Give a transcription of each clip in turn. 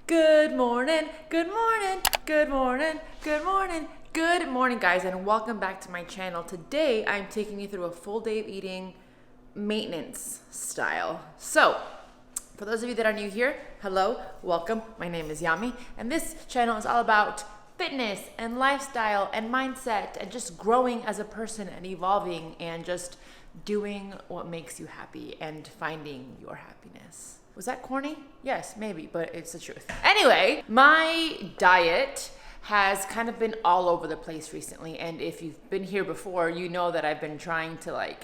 Good morning, good morning, good morning, good morning, good morning, guys, and welcome back to my channel. Today, I'm taking you through a full day of eating maintenance style. So, for those of you that are new here, hello, welcome. My name is Yami, and this channel is all about fitness and lifestyle and mindset and just growing as a person and evolving and just doing what makes you happy and finding your happiness. Was that corny? Yes, maybe, but it's the truth. Anyway, my diet has kind of been all over the place recently, and if you've been here before, you know that I've been trying to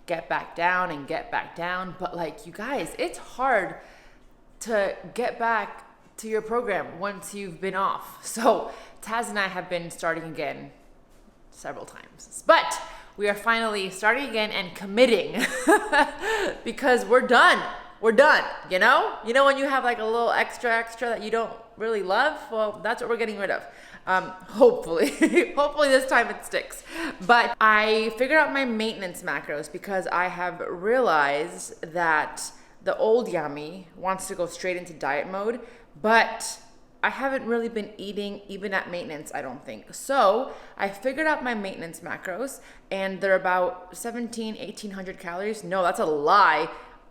get back down and get back down, but you guys, it's hard to get back to your program once you've been off. So Taz and I have been starting again several times, but we are finally starting again and committing because we're done. We're done, you know? You know when you have a little extra that you don't really love? Well, that's what we're getting rid of. Hopefully. Hopefully this time it sticks. But I figured out my maintenance macros because I have realized that the old Yami wants to go straight into diet mode, but I haven't really been eating even at maintenance, I don't think. So I figured out my maintenance macros, and they're about 1,800 calories. No, that's a lie.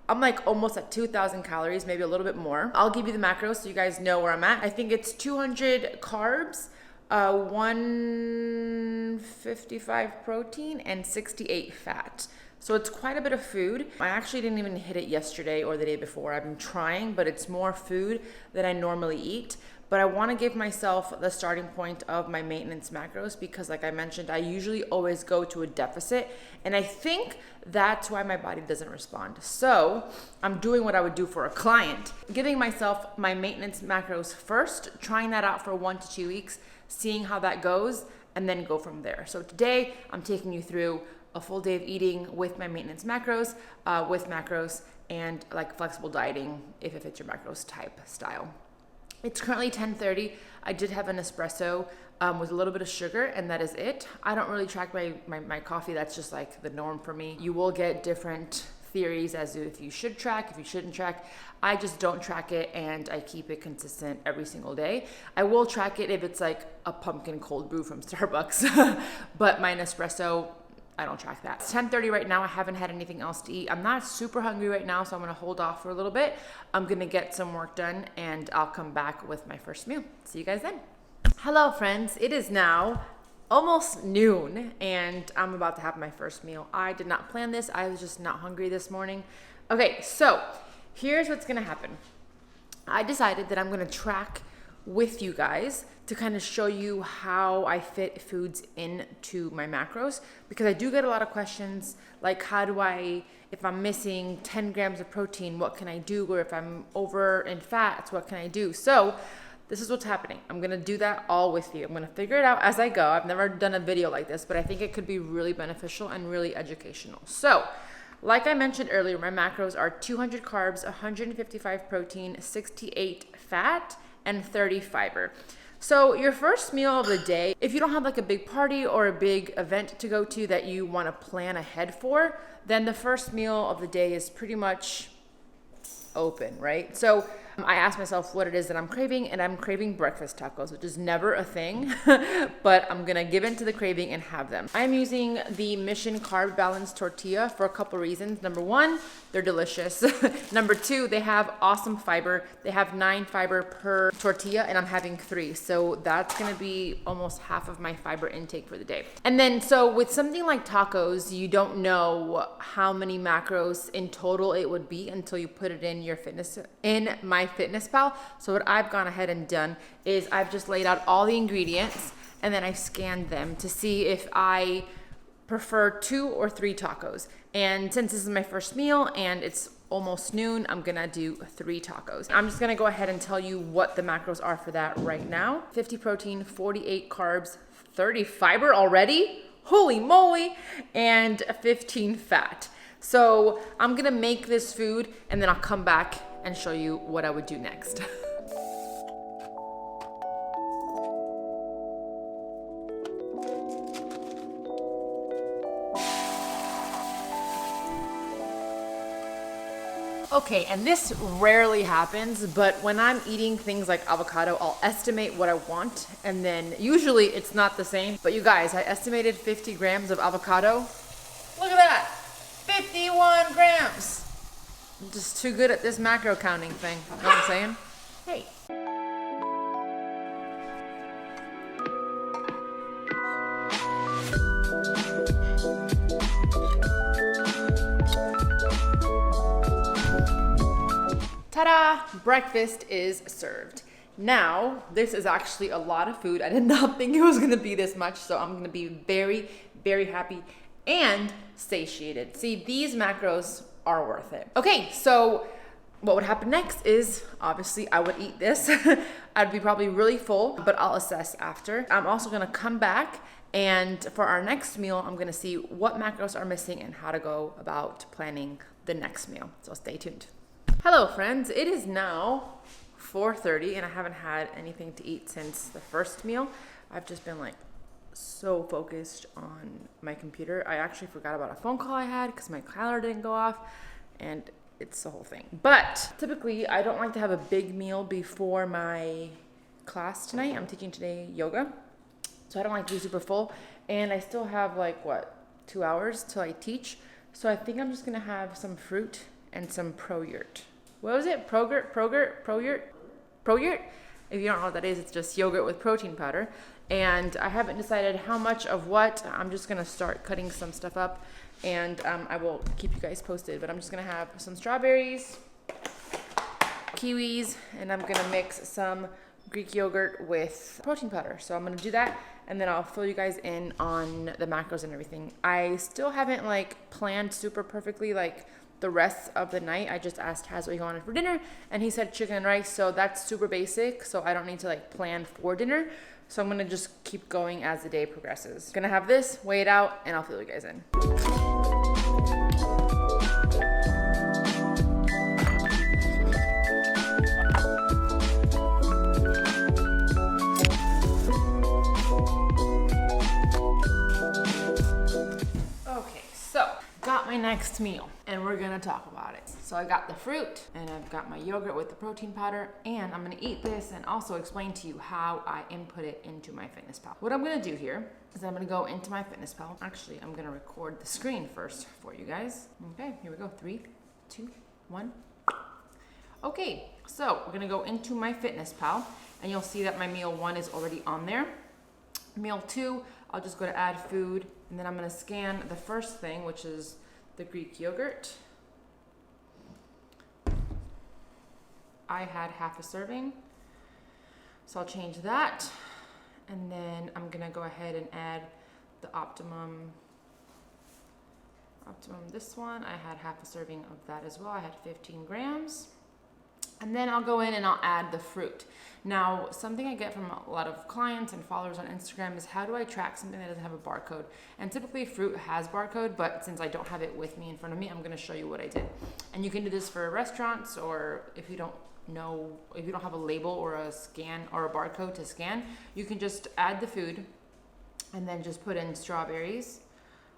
I'm almost at 2,000 calories, maybe a little bit more. I'll give you the macros so you guys know where I'm at. I think it's 200 carbs, 155 protein, and 68 fat. So it's quite a bit of food. I actually didn't even hit it yesterday or the day before. I've been trying, but it's more food than I normally eat. But I want to give myself the starting point of my maintenance macros because like I mentioned, I usually always go to a deficit, and I think that's why my body doesn't respond. So I'm doing what I would do for a client, giving myself my maintenance macros first, trying that out for 1 to 2 weeks, seeing how that goes, and then go from there. So today I'm taking you through a full day of eating with my maintenance macros, and flexible dieting if it fits your macros type style. It's currently 10:30. I did have an espresso with a little bit of sugar, and that is it. I don't really track my coffee. That's just the norm for me. You will get different theories as to if you should track, if you shouldn't track. I just don't track it, and I keep it consistent every single day. I will track it if it's a pumpkin cold brew from Starbucks, but my Nespresso, I don't track that. It's 10:30 right now. I haven't had anything else to eat. I'm not super hungry right now, so I'm gonna hold off for a little bit. I'm gonna get some work done, and I'll come back with my first meal. See you guys then. Hello, friends. It is now almost noon, and I'm about to have my first meal. I did not plan this. I was just not hungry this morning. Okay, so here's what's gonna happen. I decided that I'm gonna track with you guys to kind of show you how I fit foods into my macros, because I do get a lot of questions like, how do I, if I'm missing 10 grams of protein, what can I do? Or if I'm over in fats, what can I do? So this is what's happening. I'm gonna do that all with you. I'm gonna figure it out as I go. I've never done a video like this, but I think it could be really beneficial and really educational. So like I mentioned earlier, my macros are 200 carbs, 155 protein, 68 fat, and 30 fiber. So your first meal of the day, if you don't have a big party or a big event to go to that you want to plan ahead for, then the first meal of the day is pretty much open, right? So I asked myself what it is that I'm craving, and I'm craving breakfast tacos, which is never a thing, but I'm gonna give in to the craving and have them. I'm using the Mission Carb Balance tortilla for a couple reasons. Number one, they're delicious. Number two, they have awesome fiber. They have 9 fiber per tortilla, and I'm having 3. So that's gonna be almost half of my fiber intake for the day. And then, so with something like tacos, you don't know how many macros in total it would be until you put it in my Fitness Pal. So what I've gone ahead and done is I've just laid out all the ingredients, and then I scanned them to see if I prefer 2 or 3 tacos. And since this is my first meal and it's almost noon, I'm gonna do 3 tacos. I'm just gonna go ahead and tell you what the macros are for that right now. 50 protein, 48 carbs, 30 fiber already? Holy moly! And 15 fat. So I'm gonna make this food, and then I'll come back and show you what I would do next. Okay, and this rarely happens, but when I'm eating things like avocado, I'll estimate what I want, and then usually it's not the same. But you guys, I estimated 50 grams of avocado. Look at that, 51 grams. I'm just too good at this macro counting thing, you know what I'm saying? Hey. Ta-da! Breakfast is served. Now, this is actually a lot of food. I did not think it was gonna be this much, so I'm gonna be very, very happy and satiated. See, these macros are worth it. Okay, so what would happen next is, obviously, I would eat this. I'd be probably really full, but I'll assess after. I'm also gonna come back, and for our next meal, I'm gonna see what macros are missing and how to go about planning the next meal. So stay tuned. Hello friends, it is now 4:30 and I haven't had anything to eat since the first meal. I've just been like so focused on my computer. I actually forgot about a phone call I had because my calendar didn't go off, and it's the whole thing. But typically I don't like to have a big meal before my class tonight. I'm teaching today yoga, so I don't like to be super full, and I still have like 2 hours till I teach. So I think I'm just gonna have some fruit and some pro-yurt. What was it? Pro-yurt? If you don't know what that is, it's just yogurt with protein powder. And I haven't decided how much of what. I'm just gonna start cutting some stuff up, and I will keep you guys posted. But I'm just gonna have some strawberries, kiwis, and I'm gonna mix some Greek yogurt with protein powder. So I'm gonna do that, and then I'll fill you guys in on the macros and everything. I still haven't like planned super perfectly like the rest of the night. I just asked Haz what he wanted for dinner, and he said chicken and rice, so that's super basic, so I don't need to like plan for dinner. So I'm gonna just keep going as the day progresses. Gonna have this, weigh it out, and I'll fill you guys in. Got my next meal, and we're gonna talk about it. So I got the fruit, and I've got my yogurt with the protein powder, and I'm gonna eat this and also explain to you how I input it into my FitnessPal. What I'm gonna do here is I'm gonna go into my FitnessPal. Actually, I'm gonna record the screen first for you guys. Okay, here we go. 3, 2, 1. Okay, so we're gonna go into my FitnessPal, and you'll see that my meal 1 is already on there. Meal 2, I'll just go to add food, and then I'm gonna scan the first thing, which is the Greek yogurt. I had half a serving, so I'll change that. And then I'm gonna go ahead and add the Optimum, this one. I had half a serving of that as well. I had 15 grams. And then I'll go in and I'll add the fruit. Now, something I get from a lot of clients and followers on Instagram is, how do I track something that doesn't have a barcode? And typically fruit has barcode, but since I don't have it with me in front of me, I'm gonna show you what I did. And you can do this for restaurants, or if you don't have a label or a scan or a barcode to scan, you can just add the food and then just put in strawberries.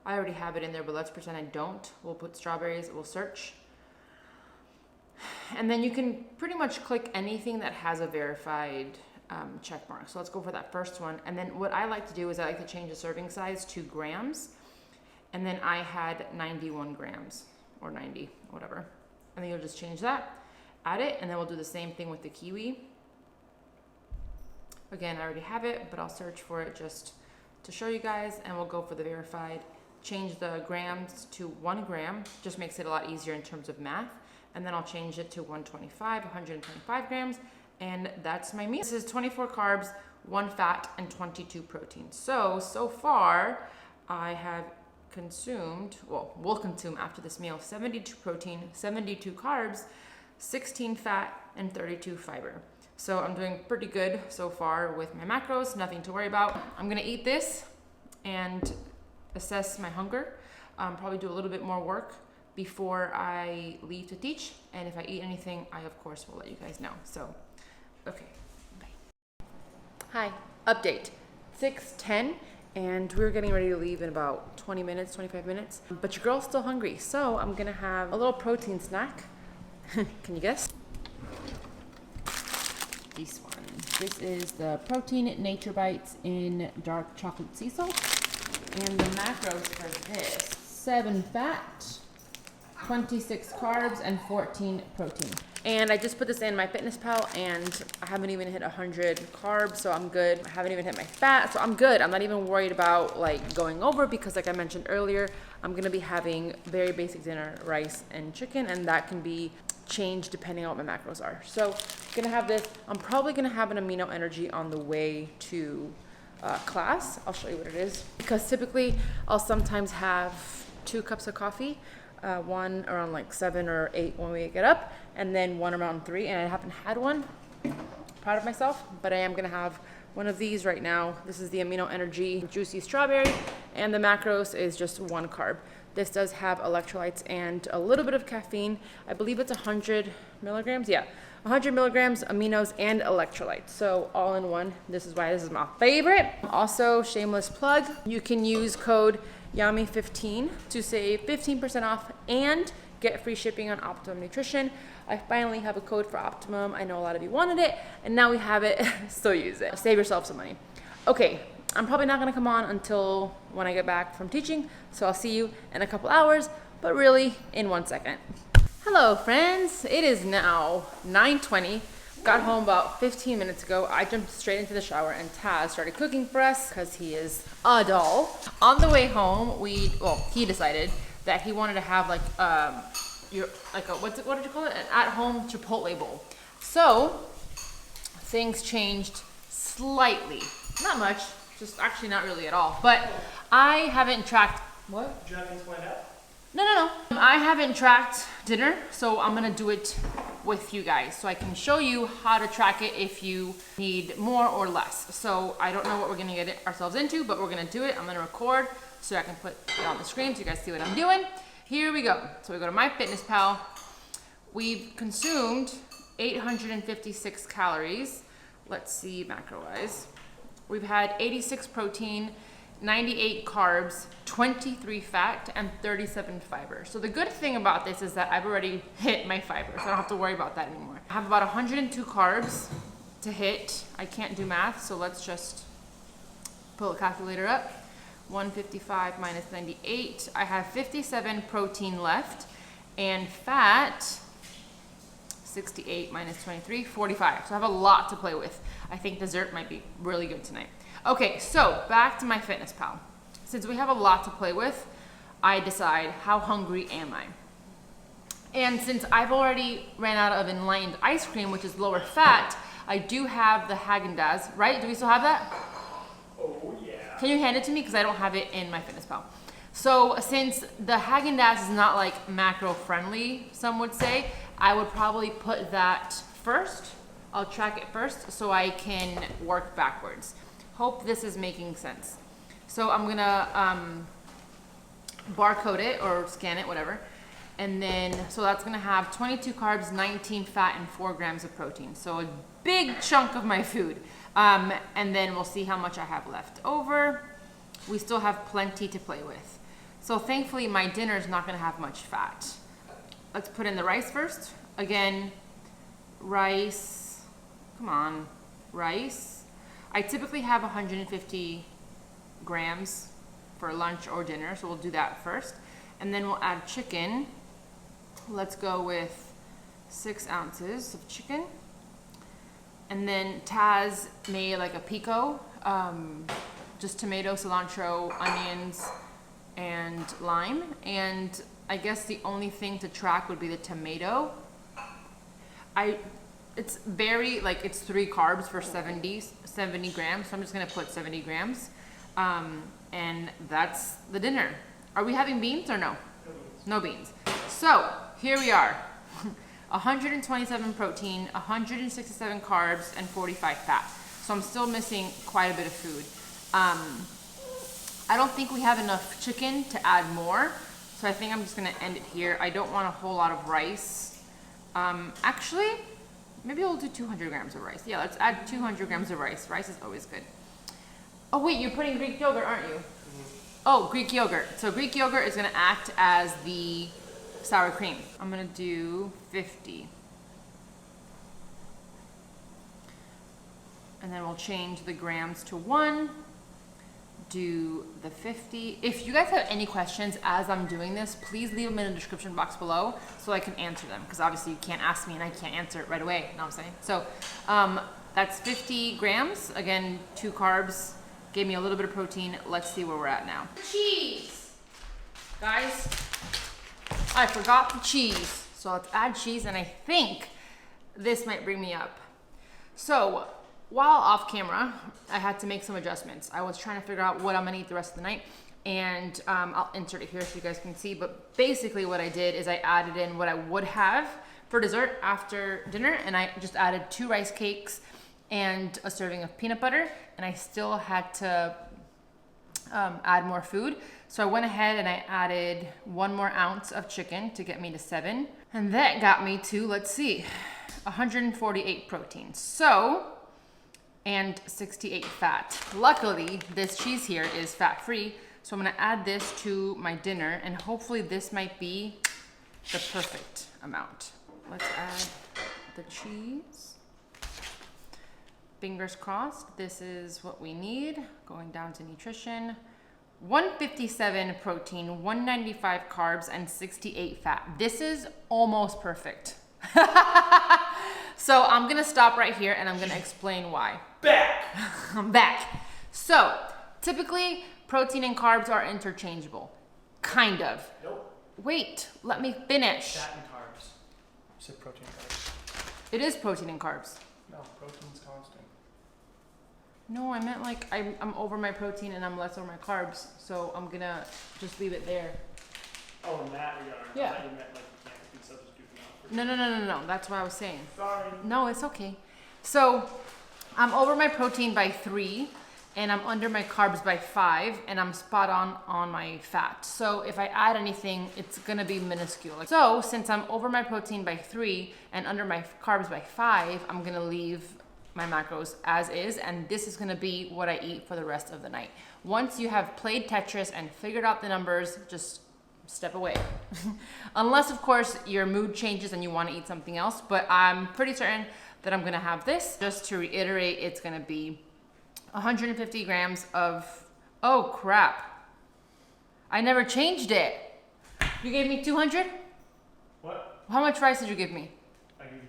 I already have it in there, but let's pretend I don't. We'll put strawberries, we'll search. And then you can pretty much click anything that has a verified check mark. So let's go for that first one. And then what I like to do is I like to change the serving size to grams. And then I had 91 grams or 90, whatever. And then you'll just change that, add it, and then we'll do the same thing with the kiwi. Again, I already have it, but I'll search for it just to show you guys, and we'll go for the verified. Change the grams to 1 gram, just makes it a lot easier in terms of math. And then I'll change it to 125 grams, and that's my meal. This is 24 carbs, 1 fat, and 22 protein. So far, I have consumed, we'll consume after this meal, 72 protein, 72 carbs, 16 fat, and 32 fiber. So I'm doing pretty good so far with my macros, nothing to worry about. I'm gonna eat this and assess my hunger, probably do a little bit more work before I leave to teach. And if I eat anything, I of course will let you guys know. So, okay, bye. Hi, update, 6:10, and we're getting ready to leave in about 20 minutes, 25 minutes. But your girl's still hungry, so I'm gonna have a little protein snack. Can you guess? This one. This is the Protein Nature Bites in dark chocolate sea salt. And the macros for this: 7 fat, 26 carbs, and 14 protein. And I just put this in MyFitnessPal, and I haven't even hit 100 carbs, so I'm good. I haven't even hit my fat, so I'm good. I'm not even worried about like going over, because like I mentioned earlier, I'm gonna be having very basic dinner, rice and chicken, and that can be changed depending on what my macros are. So I'm gonna have this. I'm probably gonna have an amino energy on the way to class. I'll show you what it is, because typically I'll sometimes have 2 cups of coffee, one around like 7 or 8 when we get up, and then one around 3, and I haven't had one. Proud of myself, but I am gonna have one of these right now. This is the amino energy juicy strawberry, and the macros is just 1 carb. This does have electrolytes and a little bit of caffeine. I believe it's 100 milligrams. Yeah, 100 milligrams, aminos, and electrolytes. So all in one. This is why this is my favorite. Also, shameless plug, you can use code Yami15 to save 15% off and get free shipping on Optimum Nutrition. I finally have a code for Optimum. I know a lot of you wanted it, and now we have it, so use it. Save yourself some money. Okay, I'm probably not gonna come on until when I get back from teaching, so I'll see you in a couple hours, but really in 1 second. Hello friends, it is now 9:20. Got home about 15 minutes ago. I jumped straight into the shower, and Taz started cooking for us because he is a doll. On the way home, he decided that he wanted to have like what did you call it? An at-home Chipotle bowl. So things changed slightly, not much, just actually not really at all. But I haven't tracked what? Do you have things planned out? No. I haven't tracked dinner, so I'm gonna do it with you guys so I can show you how to track it if you need more or less. So I don't know what we're gonna get ourselves into, but we're gonna do it. I'm gonna record so I can put it on the screen so you guys see what I'm doing. Here we go. So we go to MyFitnessPal. We've consumed 856 calories. Let's see macro-wise. We've had 86 protein, 98 carbs, 23 fat, and 37 fiber. So the good thing about this is that I've already hit my fiber, so I don't have to worry about that anymore. I have about 102 carbs to hit. I can't do math, so let's just pull the calculator up. 155 minus 98. I have 57 protein left, and fat, 68 minus 23, 45. So I have a lot to play with. I think dessert might be really good tonight. Okay, so back to MyFitnessPal. Since we have a lot to play with, I decide how hungry am I. And since I've already ran out of Enlightened ice cream, which is lower fat, I do have the Haagen-Dazs, right? Do we still have that? Oh yeah. Can you hand it to me? Because I don't have it in MyFitnessPal. So since the Haagen-Dazs is not like macro friendly, some would say, I would probably put that first. I'll track it first so I can work backwards. Hope this is making sense. So I'm gonna barcode it or scan it, whatever. And then, so that's gonna have 22 carbs, 19 fat, and 4 grams of protein. So a big chunk of my food. And then we'll see how much I have left over. We still have plenty to play with. So thankfully my dinner is not gonna have much fat. Let's put in the rice first. Again, rice, come on, rice. I typically have 150 grams for lunch or dinner, so we'll do that first. And then we'll add chicken. Let's go with 6 ounces of chicken. And then Taz made like a pico, just tomato, cilantro, onions, and lime. And I guess the only thing to track would be the tomato. It's very, like, it's 3 carbs for 70 grams, so I'm just gonna put 70 grams. And that's the dinner. Are we having beans or no? No beans. So, here we are. 127 protein, 167 carbs, and 45 fat. So I'm still missing quite a bit of food. I don't think we have enough chicken to add more, so I think I'm just gonna end it here. I don't want a whole lot of rice. Actually, maybe we'll do 200 grams of rice. Yeah, let's add 200 grams of rice. Rice is always good. Oh wait, you're putting Greek yogurt, aren't you? Mm-hmm. Oh, Greek yogurt. So Greek yogurt is gonna act as the sour cream. I'm gonna do 50. And then we'll change the grams to 1. Do the 50. If you guys have any questions as I'm doing this, please leave them in the description box below so I can answer them, because obviously you can't ask me and I can't answer it right away. You know what I'm saying? So that's 50 grams. Again, 2 carbs. Gave me a little bit of protein. Let's see where we're at now. Cheese! Guys, I forgot the cheese. So let's add cheese, and I think this might bring me up. So while off camera, I had to make some adjustments. I was trying to figure out what I'm gonna eat the rest of the night, and I'll insert it here so you guys can see. But basically what I did is I added in what I would have for dessert after dinner, and I just added 2 rice cakes and a serving of peanut butter, and I still had to add more food. So I went ahead and I added 1 more ounce of chicken to get me to 7. And that got me to, let's see, 148 protein. So, and 68 fat. Luckily, this cheese here is fat-free, so I'm gonna add this to my dinner, and hopefully this might be the perfect amount. Let's add the cheese. Fingers crossed, this is what we need. Going down to nutrition. 157 protein, 195 carbs, and 68 fat. This is almost perfect. So I'm gonna stop right here and I'm gonna explain why. Back! I'm back. So typically protein and carbs are interchangeable. Kind of. Nope. Wait, let me finish. Fat and carbs. You said protein and carbs. It is protein and carbs. No, protein's constant. No, I meant like I'm over my protein and I'm less over my carbs. So I'm gonna just leave it there. Oh, in that regard. Yeah. I thought you meant like you can't be substituting out for No. That's what I was saying. Sorry. No, it's okay. So I'm over my protein by 3, and I'm under my carbs by 5, and I'm spot on my fat. So if I add anything, it's gonna be minuscule. So since I'm over my protein by 3 and under my carbs by 5, I'm gonna leave my macros as is, and this is gonna be what I eat for the rest of the night. Once you have played Tetris and figured out the numbers, just step away. Unless of course your mood changes and you wanna eat something else, but I'm pretty certain that I'm gonna have this. Just to reiterate, it's gonna be 150 grams of, oh crap. I never changed it. You gave me 200? What? How much rice did you give me? I give you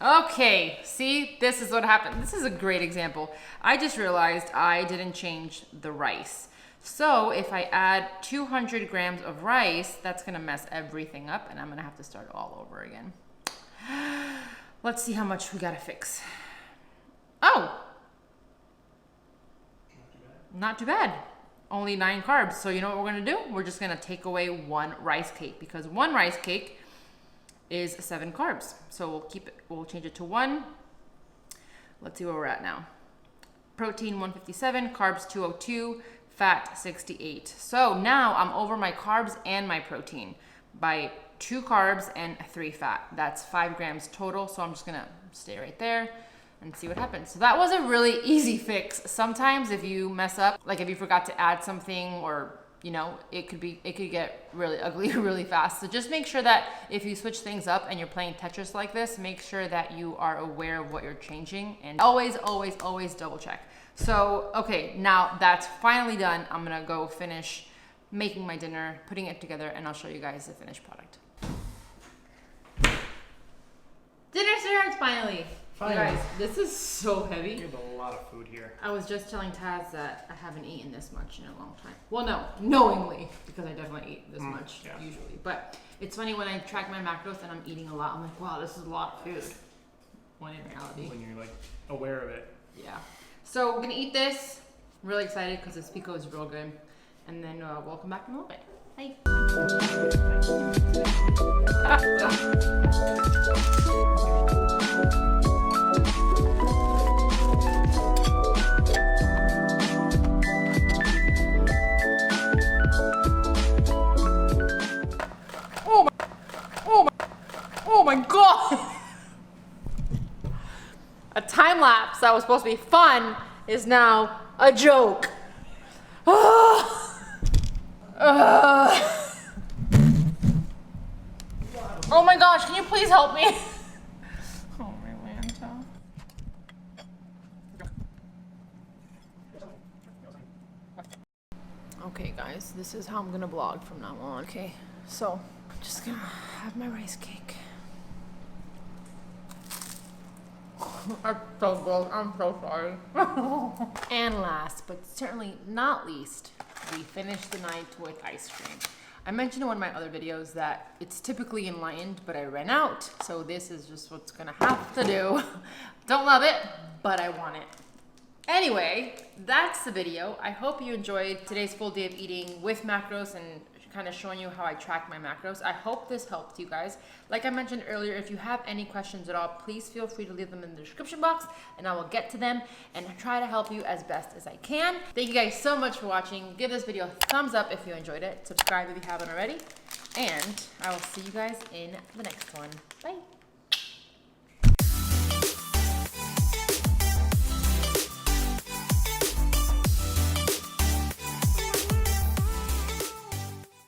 200. Okay, see, this is what happened. This is a great example. I just realized I didn't change the rice. So if I add 200 grams of rice, that's gonna mess everything up, and I'm gonna have to start all over again. Let's see how much we gotta fix. Oh, not too bad. Only 9 carbs. So you know what we're gonna do? We're just gonna take away 1 rice cake, because 1 rice cake is 7 carbs. So we'll change it to 1. Let's see where we're at now. Protein 157, carbs 202, fat 68. So now I'm over my carbs and my protein by 2 carbs and 3 fat. That's 5 grams total. So I'm just gonna stay right there and see what happens. So that was a really easy fix. Sometimes if you mess up, like if you forgot to add something, or you know, it could get really ugly really fast. So just make sure that if you switch things up and you're playing Tetris like this, make sure that you are aware of what you're changing, and always double check. So, okay, now that's finally done. I'm gonna go finish making my dinner, putting it together, and I'll show you guys the finished product. Dinner starts finally. You guys, this is so heavy. You have a lot of food here. I was just telling Taz that I haven't eaten this much in a long time. Well, no, knowingly, because I definitely eat this much usually. But it's funny when I track my macros and I'm eating a lot, I'm like, wow, this is a lot of food. When in reality, When you're like aware of it. yeah. So we're gonna eat this. I'm really excited because this pico is real good. And then we'll come back in a little bit. Bye. Oh my god! A time lapse that was supposed to be fun is now a joke. Oh my gosh, can you please help me? Oh my Lanta. Okay guys, this is how I'm gonna vlog from now on. Okay, so I'm just gonna have my rice cake. I'm so gross, I'm so sorry. And last, but certainly not least, we finished the night with ice cream. I mentioned in one of my other videos that it's typically enlightened, but I ran out. So this is just what's gonna have to do. Don't love it, but I want it. Anyway, that's the video. I hope you enjoyed today's full day of eating with macros and kind of showing you how I track my macros. I hope this helped you guys. Like I mentioned earlier, if you have any questions at all, please feel free to leave them in the description box and I will get to them and try to help you as best as I can. Thank you guys so much for watching. Give this video a thumbs up if you enjoyed it. Subscribe if you haven't already. And I will see you guys in the next one. Bye.